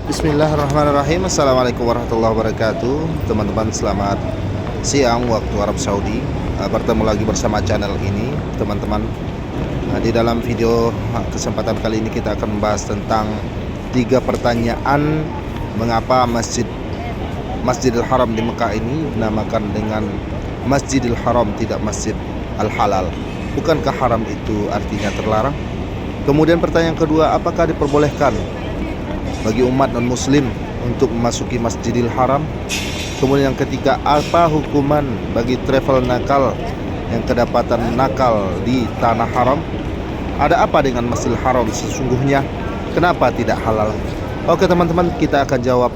Bismillahirrahmanirrahim. Assalamualaikum warahmatullahi wabarakatuh. Teman-teman, selamat siang waktu Arab Saudi. Bertemu lagi bersama channel ini, teman-teman. Di dalam video kesempatan kali ini kita akan membahas tentang 3 pertanyaan mengapa Masjidil Haram di Mekah ini dinamakan dengan Masjidil Haram, tidak Masjid Al-Halal. Bukankah haram itu artinya terlarang? Kemudian pertanyaan kedua, apakah diperbolehkan bagi umat non-muslim untuk memasuki Masjidil Haram? Kemudian yang ketiga, apa hukuman bagi travel nakal yang kedapatan nakal di tanah haram? Ada apa dengan Masjidil Haram sesungguhnya? Kenapa tidak halal? Oke teman-teman, kita akan jawab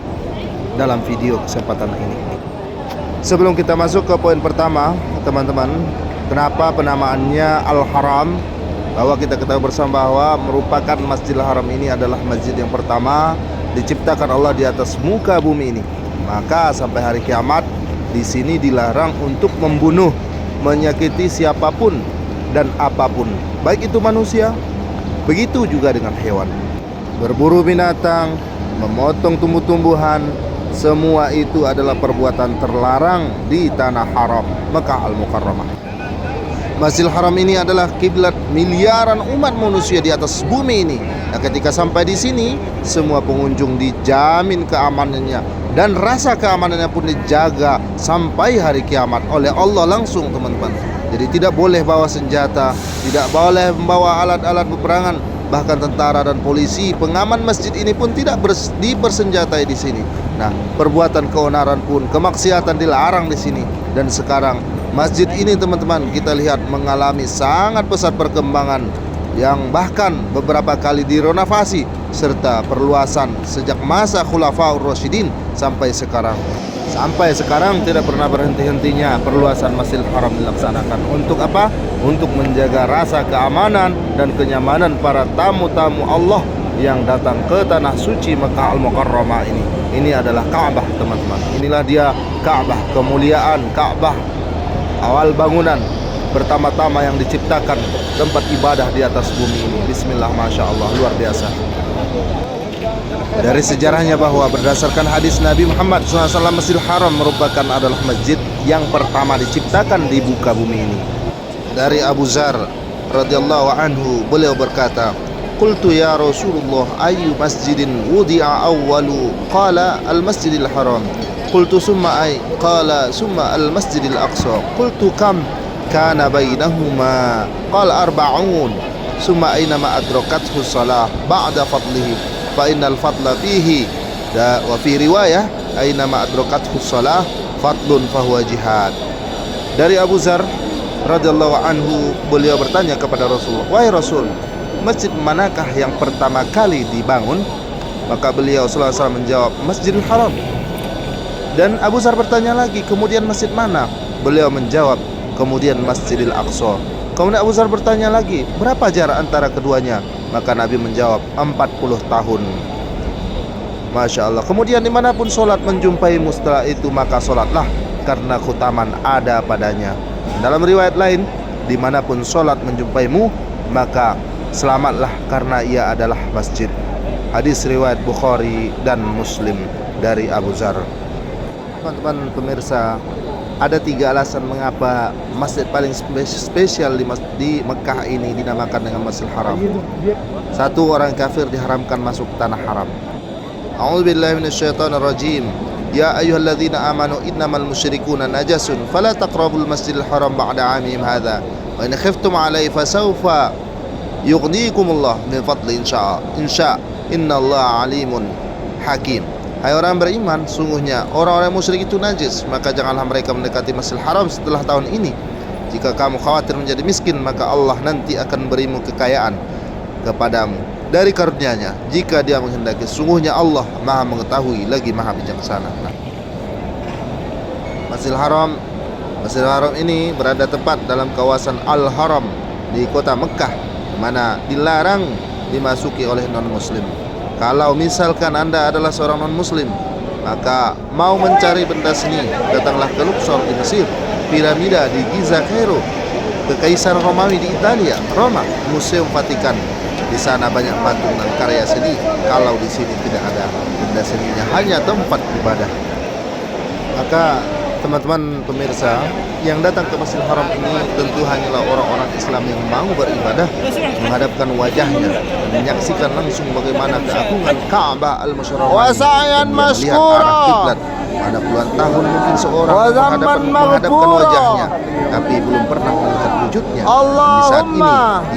dalam video kesempatan ini. Sebelum kita masuk ke poin pertama, teman-teman, kenapa penamaannya Al-Haram? Bahwa kita ketahui bersama bahwa merupakan Masjidil Haram ini adalah masjid yang pertama diciptakan Allah di atas muka bumi ini. Maka sampai hari kiamat di sini dilarang untuk membunuh, menyakiti siapapun dan apapun, baik itu manusia, begitu juga dengan hewan. Berburu binatang, memotong tumbuh-tumbuhan, semua itu adalah perbuatan terlarang di tanah haram Mekah Al-Mukarramah. Masjidil Haram ini adalah kiblat miliaran umat manusia di atas bumi ini. Nah, ketika sampai di sini, semua pengunjung dijamin keamanannya dan rasa keamanannya pun dijaga sampai hari kiamat oleh Allah langsung, teman-teman. Jadi tidak boleh bawa senjata, tidak boleh membawa alat-alat peperangan, bahkan tentara dan polisi pengaman masjid ini pun tidak dipersenjatai di sini. Nah, perbuatan keonaran pun, kemaksiatan dilarang di sini. Dan sekarang masjid ini, teman-teman, kita lihat mengalami sangat pesat perkembangan yang bahkan beberapa kali direnovasi serta perluasan sejak masa Khulafaur Rasyidin sampai sekarang. Sampai sekarang tidak pernah berhenti-hentinya perluasan Masjidil Haram dilaksanakan. Untuk apa? Untuk menjaga rasa keamanan dan kenyamanan para tamu-tamu Allah yang datang ke tanah suci Mekah Al-Mukarramah ini. Ini adalah Ka'bah, teman-teman. Inilah dia Ka'bah, kemuliaan Ka'bah, awal bangunan pertama-tama yang diciptakan, tempat ibadah di atas bumi ini. Bismillah, Masya Allah, luar biasa. Dari sejarahnya bahwa berdasarkan hadis Nabi Muhammad SAW, Masjidil Haram merupakan adalah masjid yang pertama diciptakan di muka bumi ini. Dari Abu Zar radhiyallahu anhu, beliau berkata, "Qultu ya Rasulullah, ayyu masjidin wudi'a awwalu?" Qala al-Masjidil Haram. Qultu summa ay? Qala summa al-Masjidil Aqsa. Qultu kam kana bainahuma? Qala arba'un. Summa aina ma adrakathu shalah ba'da fadlihi fa innal fadla fihi. Wa fi riwayah aina ma adrakathu shalah fadlun fahuwa jihad. Dari Abu Zar radhiyallahu anhu, beliau bertanya kepada Rasulullah, "Wahai Rasul, masjid manakah yang pertama kali dibangun?" Maka beliau sallallahu alaihi wasallam menjawab, Masjidil Haram. Dan Abu Zar bertanya lagi, kemudian masjid mana? Beliau menjawab, kemudian Masjidil Aqsa. Kemudian Abu Zar bertanya lagi, berapa jarak antara keduanya? Maka Nabi menjawab, 40 tahun. Masya Allah. Kemudian dimanapun sholat menjumpaimu setelah itu, maka sholatlah, karena keutamaan ada padanya. Dalam riwayat lain, dimanapun sholat menjumpaimu, maka selamatlah, karena ia adalah masjid. Hadis riwayat Bukhari dan Muslim dari Abu Zar. Teman-teman pemirsa, ada 3 alasan mengapa masjid paling spesial di Mekah ini dinamakan dengan Masjidil Haram. 1, orang kafir diharamkan masuk tanah haram. A'udzubillahi minasyaitonir rajim. Ya ayyuhalladzina amanu innamal musyrikuuna najasun fala taqrabul Masjidil Haram ba'da 'amihim hadza wa in khiftum 'alaihi fasawfa yughnikumullah min fadli insya innallaha 'alimun hakim. Hai orang beriman, sungguhnya orang-orang musyrik itu najis, maka janganlah mereka mendekati Masjidil Haram setelah tahun ini. Jika kamu khawatir menjadi miskin, maka Allah nanti akan berimu kekayaan kepadamu dari karunia-Nya jika Dia menghendaki. Sungguhnya Allah Maha mengetahui lagi Maha bijaksana. Masjidil Haram ini berada tepat dalam kawasan Al-Haram di kota Mekah, mana dilarang dimasuki oleh non-muslim. Kalau misalkan Anda adalah seorang non-muslim, maka mau mencari benda seni, datanglah ke Luxor di Mesir, piramida di Giza Kairo, Kekaisaran Romawi di Italia, Roma, Museum Vatikan. Di sana banyak patung dan karya seni. Kalau di sini tidak ada benda pada seninya hanya tempat ibadah. Maka teman-teman pemirsa yang datang ke Masjidil Haram ini tentu hanyalah orang-orang Islam yang mau beribadah, menghadapkan wajahnya, menyaksikan langsung bagaimana keagungan Ka'bah al-Musyarrafah, Wasa'yan melihat arah kiblat. Pada puluhan tahun mungkin seorang menghadapkan wajahnya, tapi belum pernah melihat wujudnya. Di saat ini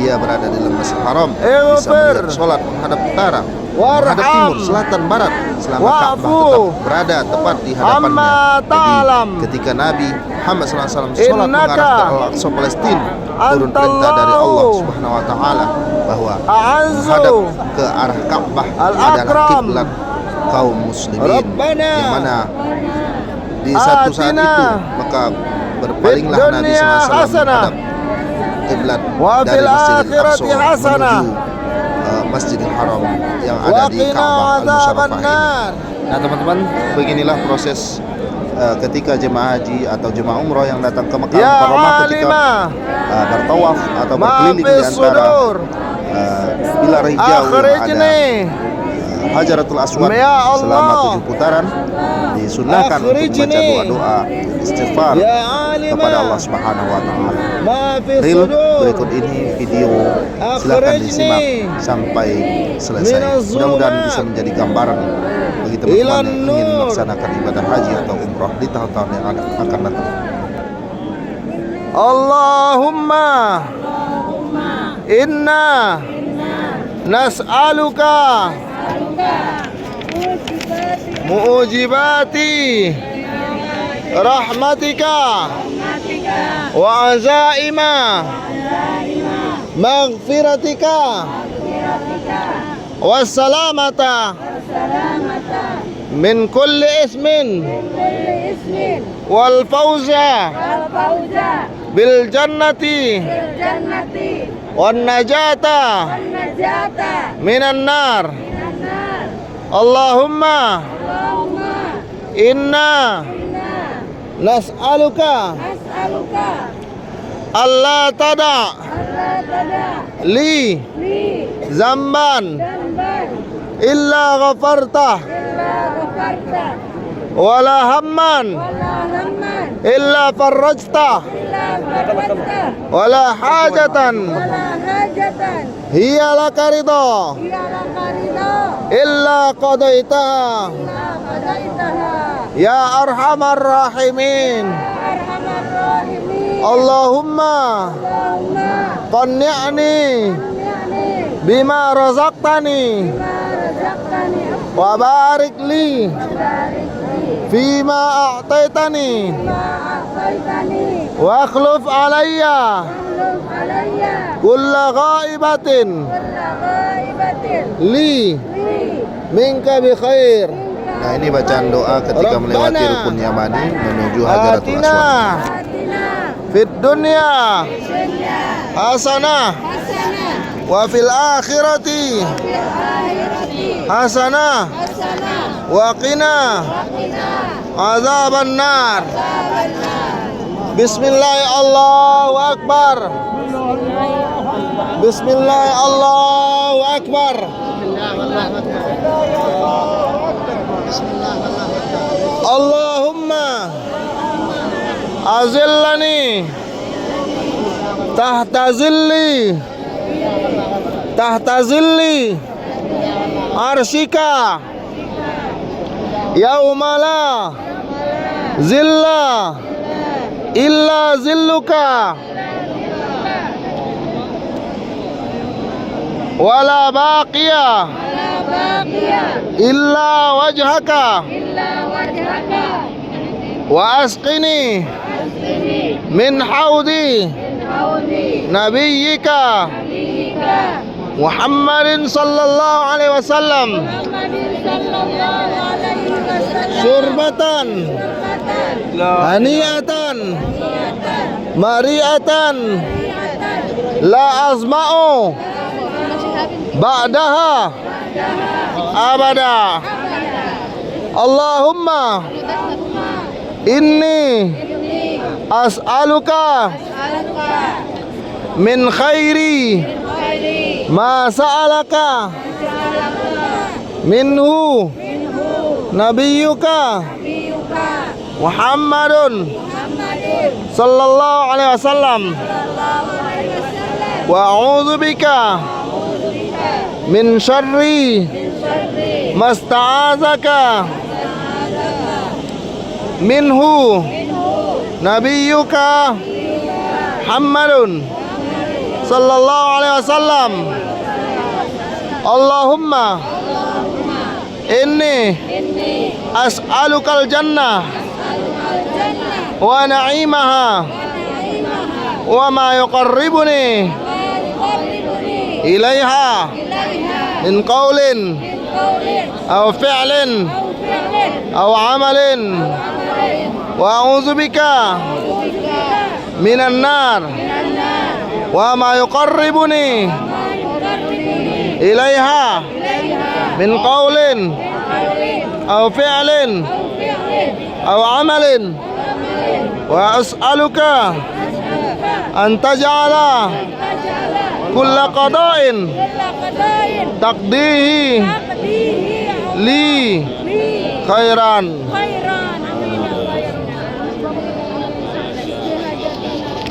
dia berada di dalam Masjidil Haram, bisa melihat sholat menghadap utara, menghadap timur, selatan, barat, selama Ka'bah tetap berada tepat di hadapannya. Jadi ketika Nabi Muhammad SAW sholat mengarah ke Al-Aqsa Palestina, turun perintah dari Allah Subhanahu Wa Taala bahwa menghadap ke arah Ka'bah adalah kiblat kaum muslimin, yang mana di satu saat itu maka berpalinglah Nabi SAW menghadap kiblat dari Masjidil Aqsa menuju Masjidil Haram yang ada di Ka'bah al-Musyarrafah ini. Nah teman-teman, beginilah proses ketika jemaah haji atau jemaah umroh yang datang ke Makkah Mukarramah ketika bertawaf atau berkeliling di antara pilar hijau yang ada Hajaratul Aswad selama 7 putaran, disunahkan untuk membaca doa-doa istighfar kepada Allah Subhanahu Wa Taala. Reel berikut ini video, silakan disimak sampai selesai. Mudah-mudahan bisa menjadi gambaran bagi teman-teman yang ingin melaksanakan ibadah haji atau umroh di tahun-tahun yang akan datang. Allahumma inna nas'aluka mu'jibati rahmatika wa azaima maghfiratika wassalamata min kulli ismin wal fawza bil jannati wan najata minan nar. Allahumma inna nas'aluka alla tada li zamban illa ghafartah wala hamman illa farrajtah wala hajatan hiya laka ridha illa qadaitaha ya arhamar rahimin. Allahumma qanni'ni bima razaqtani wa barik li fima a'taitani wa akhluf alayya kulla ghaibatin li minka bi khair. Nah ini bacaan doa ketika melewati rukun Yamani menuju Hajaratul Aswad. Fid dunya hasanah wa fil akhirati hasanah wa qina azaban nar. Bismillah, Allahu akbar. Bismillah, Allahu akbar. Allahumma azillani tahta zilli arshika yauma la zilla illa zilluka wala baqiya illa wajhaka wa asqini min haudi nabiyyika Muhammadin sallallahu alaihi wasallam syurbatan haniatan mariatan la azma'u ba'daha abada. Allahumma inni as'aluka min khairi ma sa'alaka minhu Nabiyuka Muhammadun sallallahu alaihi wasallam wa a'udzu bika min syarri masta'azaka minhu Nabiyuka Muhammadun sallallahu alaihi wasallam. Allahumma inni as'alukal jannah wa na'imaha wa ma yuqarribuni ilaiha min qawlin aw fi'lin aw amalin wa a'udzu bika minan nar wa ma yuqarribuni ilaiha min qawlin aw fi'lin aw amalin wa as'aluka an taj'ala kulla qada'in taqdihi li khairan.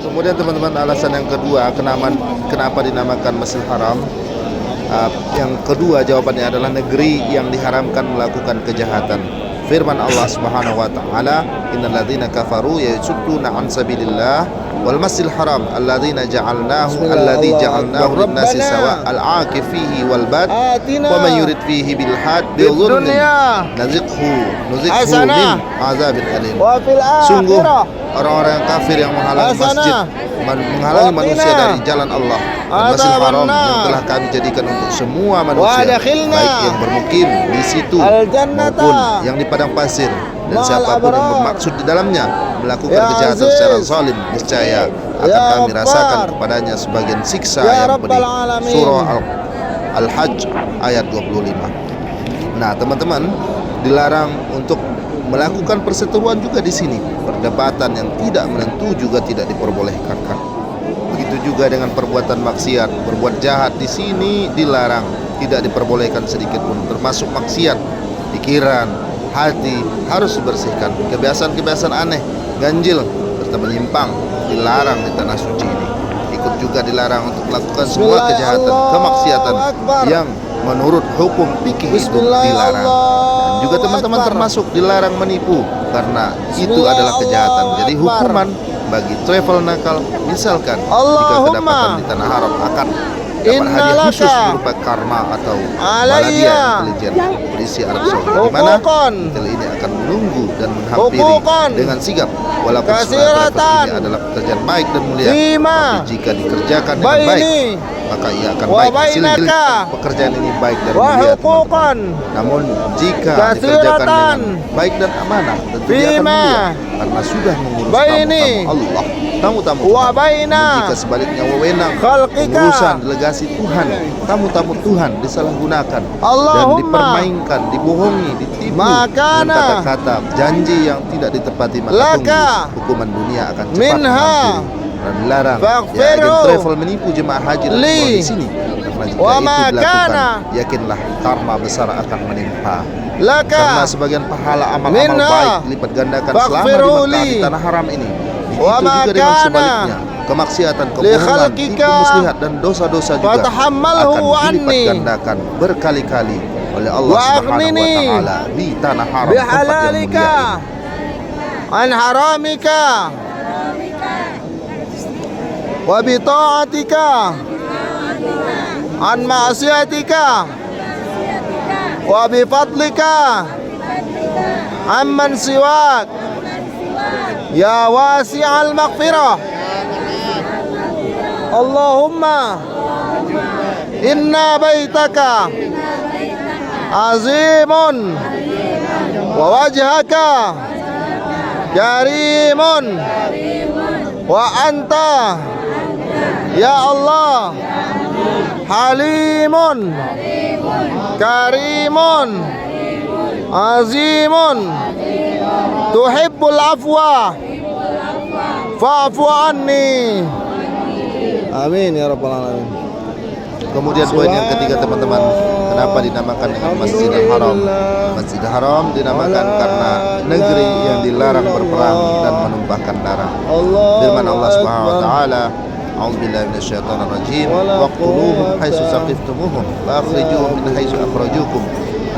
Kemudian teman-teman, alasan yang kedua kenapa dinamakan Masjidil Haram. Yang kedua jawabannya adalah negeri yang diharamkan melakukan kejahatan. Firman Allah Subhanahu wa taala, "Innal ladzina kafaru yasudduna an sabilillah wal masjidil haram alladzi ja'alnahu lin-nasi sawa al-'akif fihi wal bad wa man yurid fihi bil had bi dhulmin nazikhu min azabin alim." Sungguh orang-orang kafir yang menghalangi masjid, menghalangi manusia dari jalan Allah dan Masjidil Haram yang telah kami jadikan untuk semua manusia, baik yang bermukim di situ maupun yang di padang pasir, dan siapapun yang bermaksud di dalamnya melakukan kejahatan secara zalim, niscaya akan kami rasakan kepadanya sebagian siksa yang pedih. Surah Al-Hajj ayat 25. Nah, teman-teman, dilarang untuk melakukan perseteruan juga di sini. Perdebatan yang tidak menentu juga tidak diperbolehkan. Begitu juga dengan perbuatan maksiat, berbuat jahat di sini dilarang, tidak diperbolehkan sedikit pun, termasuk maksiat pikiran, hati harus dibersihkan. Kebiasaan-kebiasaan aneh, ganjil serta menyimpang dilarang di tanah suci ini. Ikut juga dilarang untuk melakukan semua kejahatan, kemaksiatan yang menurut hukum fikih itu dilarang. Dan juga teman-teman termasuk dilarang menipu, karena itu adalah kejahatan. Jadi hukuman bagi travel nakal, misalkan jika kedapatan di tanah haram, akan dapat hadiah khusus berupa karma atau baladiah intelijen polisi Arab Saudi, di mana intel ini akan menunggu dan menghampiri dengan sigap. Walaupun sebuah travel ini adalah pekerjaan baik dan mulia, tapi jika dikerjakan dengan baik, maka ia akan baik hasilnya. Pekerjaan ini baik dan mulia, teman-teman. Namun jika dikerjakan dengan baik dan amanah, tentu dia akan mulia, karena sudah mengurus tamu-tamu Allah, tamu-tamu Tuhan. Jika sebaliknya wewenang urusan delegasi Tuhan, tamu-tamu Tuhan disalahgunakan dan dipermainkan, dibohongi, ditipu dengan kata-kata janji yang tidak ditepati, maka tunggu hukuman dunia akan cepat menghampiri. Dan dilarang agen travel menipu jemaah haji dan umrah di sini, karena jika itu dilakukan, yakinlah karma besar akan menimpa. Karena sebagian pahala amal-amal baik dilipat gandakan selama di Mekah, di tanah haram ini. Begitu juga dengan sebaliknya, kemaksiatan, kebohongan, tipu muslihat dan dosa-dosa juga akan dilipat gandakan berkali-kali oleh Allah Subhanahu wa taala di tanah haram, tempat yang mulia ini. An haramika wa bi ta'atika an ma'siyatika wa bi fadlika amman siwak ya wasi'al maghfirah. Allahumma inna baitaka azimun wa wajhaka karimun wa anta ya Allah halimun karimun azimun tuhibbul afwa fa'fu anni. Amin ya rabbal alamin. Kemudian poin yang ketiga, teman-teman, Kenapa dinamakan dengan Masjidil Haram? Masjidil Haram dinamakan karena negeri yang dilarang berperang dan menumpahkan darah. Firman Allah Subhanahu wa taala, A'udzubillahi minasyaitonir rajim, waqtuluhum haitsu saqiftumuhum wa akhrijuhum min haitsu akhrajukum.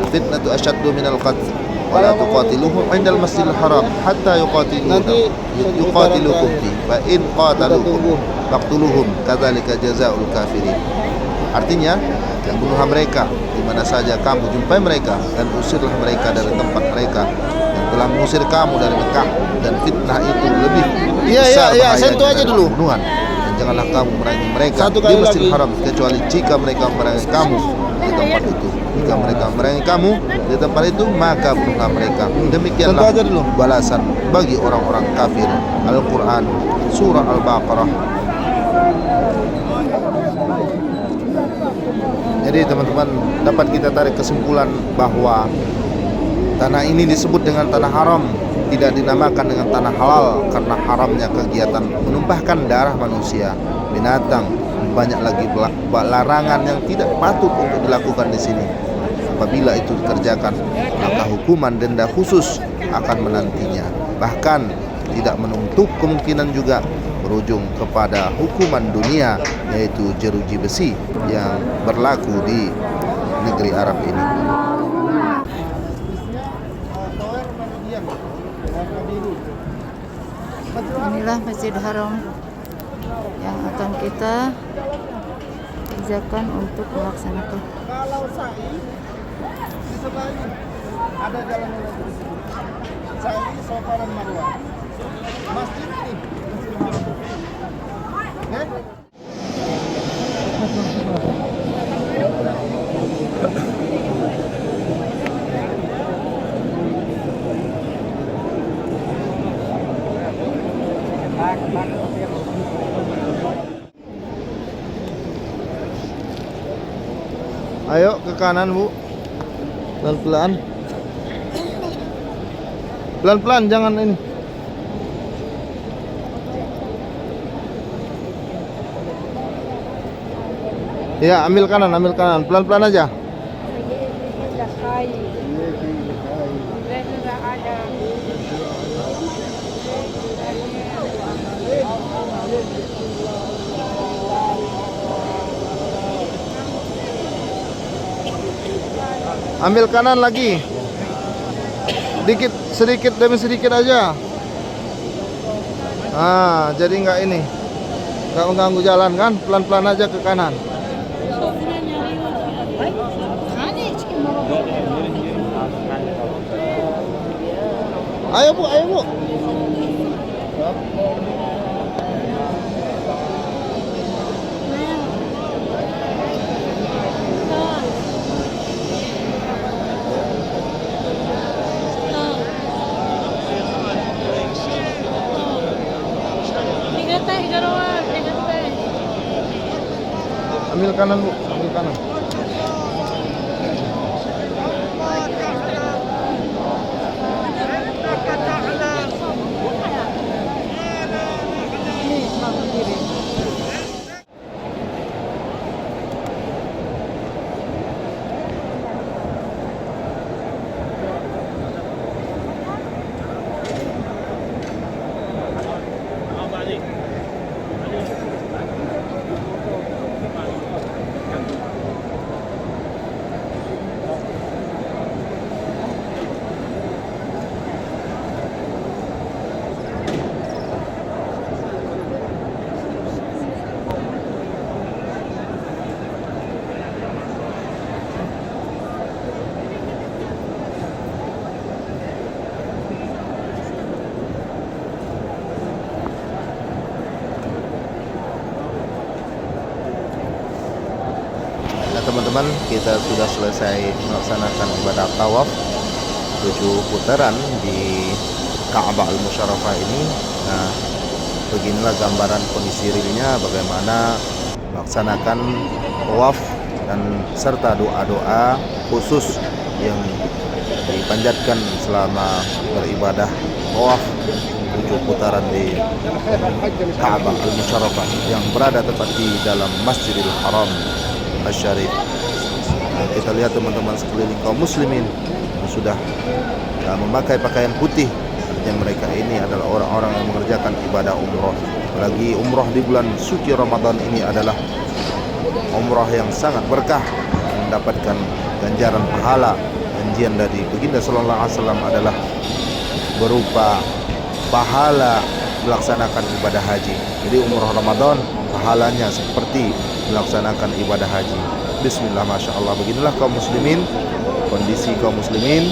Al-fitnatu asyaddu minal qatl. Wa la tuqatiluhum 'indal Masjidil Haram hatta yuqatilukum fi fa in qatalukum faqtuluhum kadzalika jazaa'ul kafirin. Artinya, yang bunuhlah mereka di mana saja kamu jumpai mereka, dan usirlah mereka dari tempat mereka yang telah mengusir kamu dari Mekah, dan fitnah itu lebih besar sentuh aja dulu. pembunuhan. Dan janganlah kamu merangi mereka Satu di kali Masjidil lagi. Haram kecuali jika mereka merangi kamu di tempat itu. Jika mereka merangi kamu di tempat itu, maka bunuhlah mereka. Demikianlah Sentuh aja dulu. balasan bagi orang-orang kafir. Al-Quran Surah Al-Baqarah. Jadi teman-teman, dapat kita tarik kesimpulan bahwa tanah ini disebut dengan tanah haram, tidak dinamakan dengan tanah halal karena haramnya kegiatan menumpahkan darah manusia, binatang. Banyak lagi larangan yang tidak patut untuk dilakukan di sini. Apabila itu dikerjakan, maka hukuman denda khusus akan menantinya. Bahkan tidak menutup kemungkinan juga berujung kepada hukuman dunia, yaitu jeruji besi yang berlaku di negeri Arab ini. Inilah Masjid Haram yang akan kita kerjakan untuk melaksanakan. Kalau sa'i di sebelah ini ada jalan menuju ke situ. Sa'i, Safa dan Marwah. Masjid ini. Oke? Ayo ke kanan, Bu. Pelan-pelan. Pelan-pelan, jangan ini. Ya, ambil kanan, pelan-pelan aja. Ambil kanan lagi. Sedikit demi sedikit aja. Jadi nggak ini. Nggak mengganggu jalan kan? Pelan-pelan aja ke kanan. Ayo Bu, ayo Bu. Ambil kanan Bu, ambil kanan. Teman-teman, kita sudah selesai melaksanakan ibadah tawaf 7 putaran di Ka'bah Al-Musyarrafah ini. Nah, beginilah gambaran kondisi realnya bagaimana melaksanakan tawaf dan serta doa-doa khusus yang dipanjatkan selama beribadah tawaf 7 putaran di Ka'bah Al-Musyarrafah yang berada tepat di dalam Masjidil Haram Asy-Syarif. Kita lihat teman-teman sekeliling kaum muslimin yang sudah memakai pakaian putih. Artinya mereka ini adalah orang-orang yang mengerjakan ibadah umroh. Apalagi umroh di bulan suci Ramadan ini adalah umroh yang sangat berkah, mendapatkan ganjaran pahala. Janjian dari Baginda Sallallahu Alaihi Wasallam adalah berupa pahala melaksanakan ibadah haji. Jadi umroh Ramadan pahalanya seperti melaksanakan ibadah haji. Bismillah, masya Allah. Beginilah kaum muslimin, kondisi kaum muslimin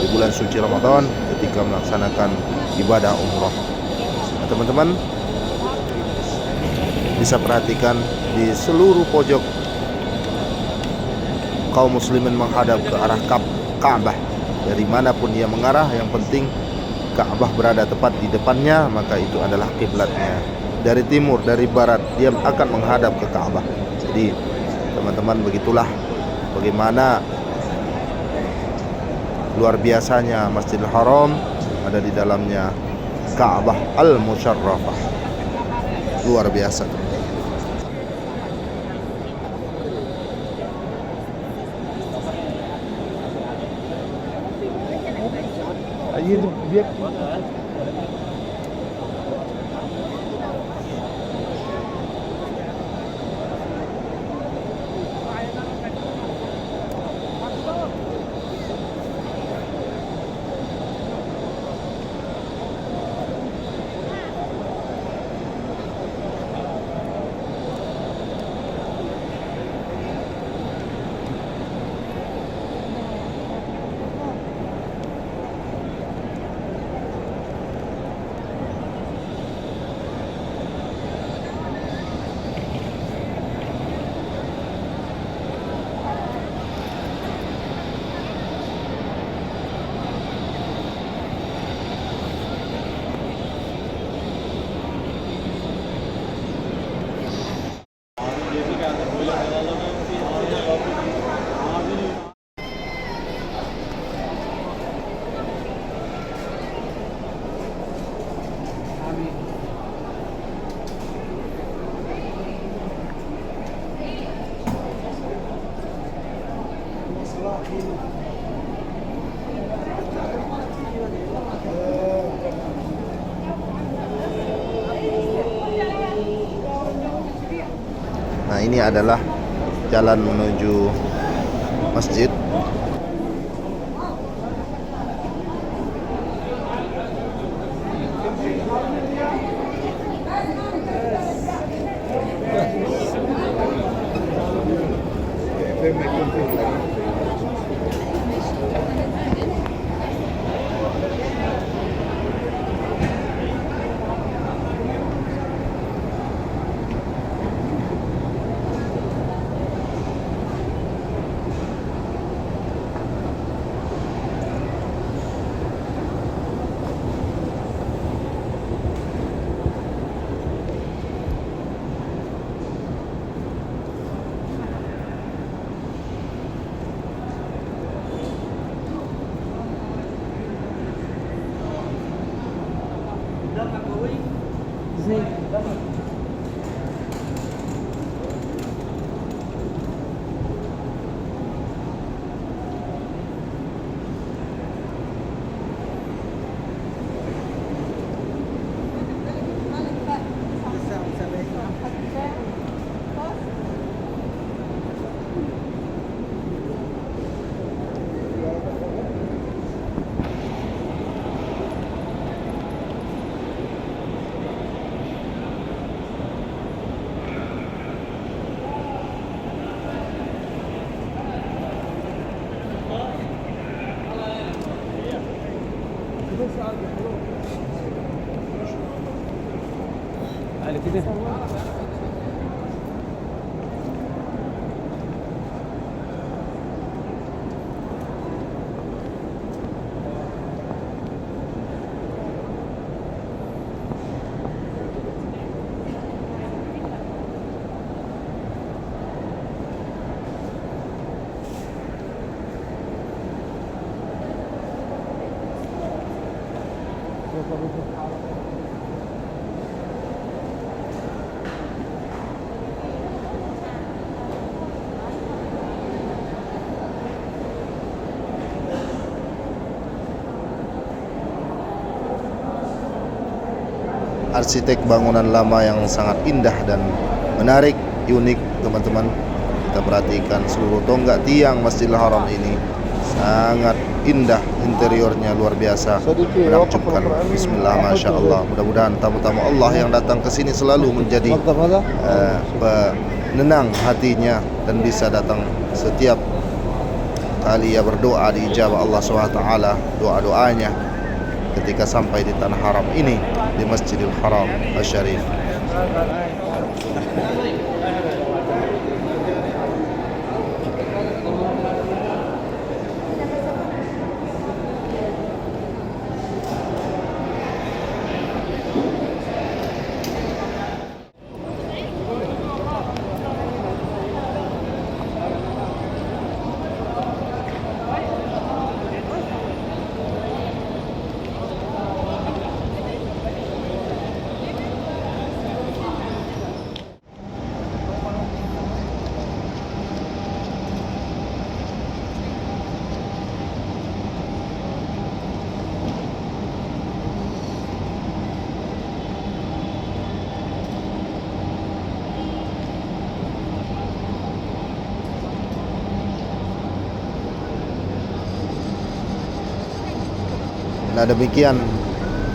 di bulan suci Ramadan ketika melaksanakan ibadah umroh. Nah, teman-teman bisa perhatikan di seluruh pojok kaum muslimin menghadap ke arah Ka'bah. Dari manapun ia mengarah, yang penting Ka'bah berada tepat di depannya, maka itu adalah kiblatnya. Dari timur, dari barat, dia akan menghadap ke Ka'bah. Jadi teman-teman, begitulah bagaimana luar biasanya Masjidil Haram, ada di dalamnya Ka'bah Al-Musyarrafah. Luar biasa. Nah, ini adalah jalan menuju masjid. arsitek bangunan lama yang sangat indah dan menarik, unik teman-teman. Kita perhatikan seluruh tonggak tiang Masjidil Haram ini sangat indah, interiornya luar biasa, menakjubkan. Bismillah, masya Allah. Mudah-mudahan tamu-tamu Allah yang datang ke sini selalu menjadi penenang hatinya dan bisa datang setiap kali ia berdoa diijabah Allah SWT doa-doanya ketika sampai di tanah haram ini, di Masjidil Haram Asy-Syarif. Nah, demikian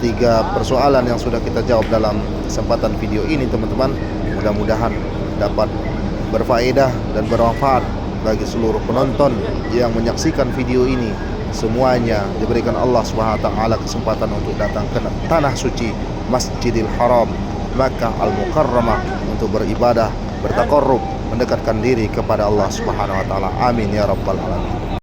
3 persoalan yang sudah kita jawab dalam kesempatan video ini teman-teman. Mudah-mudahan dapat berfaedah dan bermanfaat bagi seluruh penonton yang menyaksikan video ini. Semuanya diberikan Allah SWT kesempatan untuk datang ke tanah suci Masjidil Haram Makkah Al-Mukarramah untuk beribadah, bertaqarrub, mendekatkan diri kepada Allah SWT. Amin ya rabbal alamin.